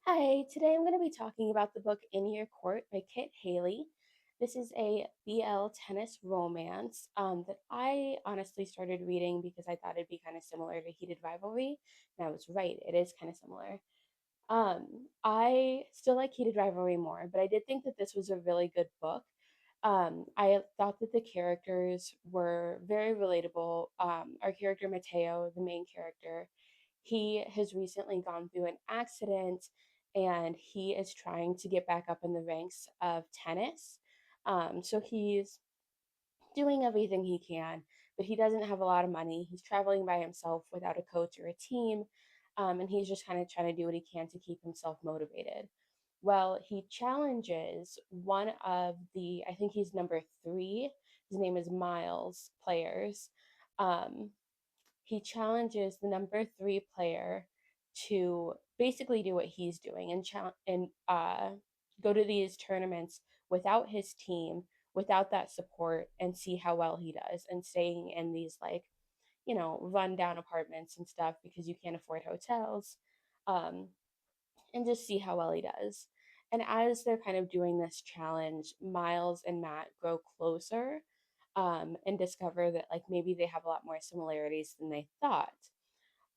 Hi, today I'm going to be talking about the book In Your Court by Kit Haley. This is a BL tennis romance that I honestly started reading because I thought it'd be kind of similar to Heated Rivalry. And I was right, it is kind of similar. I still like Heated Rivalry more, but I did think that this was a really good book. I thought that the characters were very relatable. Our character Mateo, the main character, he has recently gone through an accident and he is trying to get back up in the ranks of tennis. So he's doing everything he can, but he doesn't have a lot of money. He's traveling by himself without a coach or a team, and he's just kind of trying to do what he can to keep himself motivated. Well, he challenges one of the, I think he's number three, his name is Miles, players. Um, he challenges the number three player to basically do what he's doing and go to these tournaments without his team, without that support, and see how well he does. And staying in these run down apartments and stuff because you can't afford hotels, um, and just see how well he does. And as they're kind of doing this challenge, Miles and Matt grow closer, and discover that like maybe they have a lot more similarities than they thought.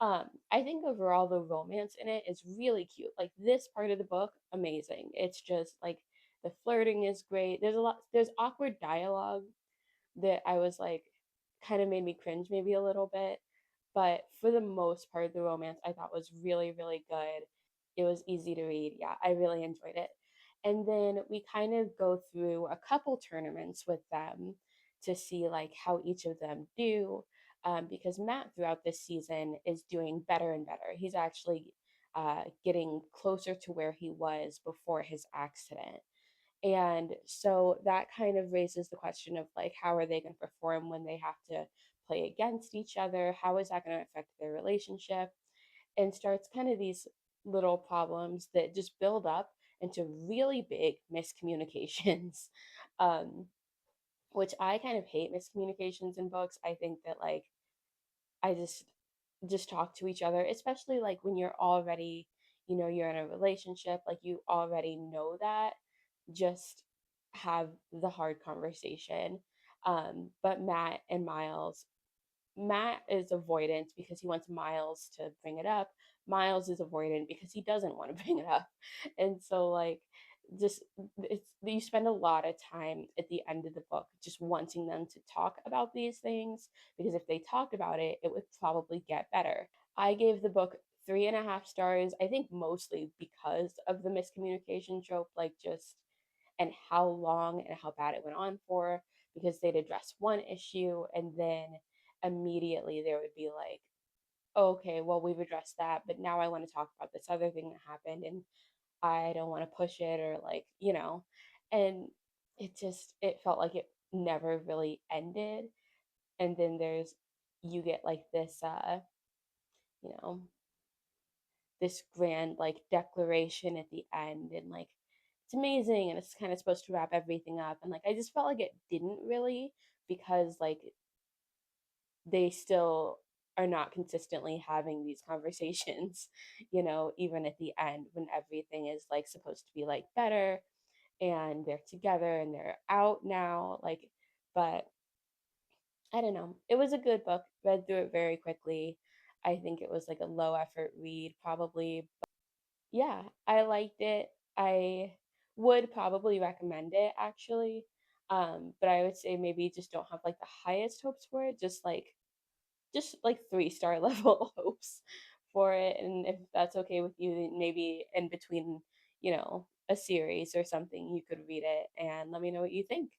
I think overall the romance in it is really cute. Like this part of the book, amazing. It's just like the flirting is great. There's awkward dialogue that I was like kind of made me cringe maybe a little bit. But for the most part, the romance I thought was really, really good. It was easy to read. Yeah, I really enjoyed it. And then we kind of go through a couple tournaments with them to see like how each of them do. Because Matt throughout this season is doing better and better. He's actually getting closer to where he was before his accident. And so that kind of raises the question of like, how are they going to perform when they have to play against each other? How is that going to affect their relationship? And starts kind of these little problems that just build up into really big miscommunications, um, which I kind of hate miscommunications in books. I think that like I just talk to each other, especially like when you're already, you're in a relationship, like you already know that. Just have the hard conversation. But Matt is avoidant because he wants Miles to bring it up. Miles is avoidant because he doesn't want to bring it up. And so like just it's you spend a lot of time at the end of the book just wanting them to talk about these things because if they talked about it, it would probably get better. I gave the book 3.5 stars, I think mostly because of the miscommunication trope, like just and how long and how bad it went on for, because they'd address one issue and then immediately there would be like, oh, okay, well, we've addressed that, but now I want to talk about this other thing that happened and I don't want to push it or like, and it felt like it never really ended. And then you get like you know, this grand like declaration at the end and like it's amazing and it's kind of supposed to wrap everything up and like I just felt like it didn't really because like they still are not consistently having these conversations even at the end when everything is like supposed to be like better and they're together and they're out now like but I don't know, it was a good book, read through it very quickly. I think it was like a low effort read probably. Yeah, I liked it. I would probably recommend it actually. But I would say maybe just don't have like the highest hopes for it, just like 3-star level hopes for it. And if that's okay with you, then maybe in between, a series or something, you could read it and let me know what you think.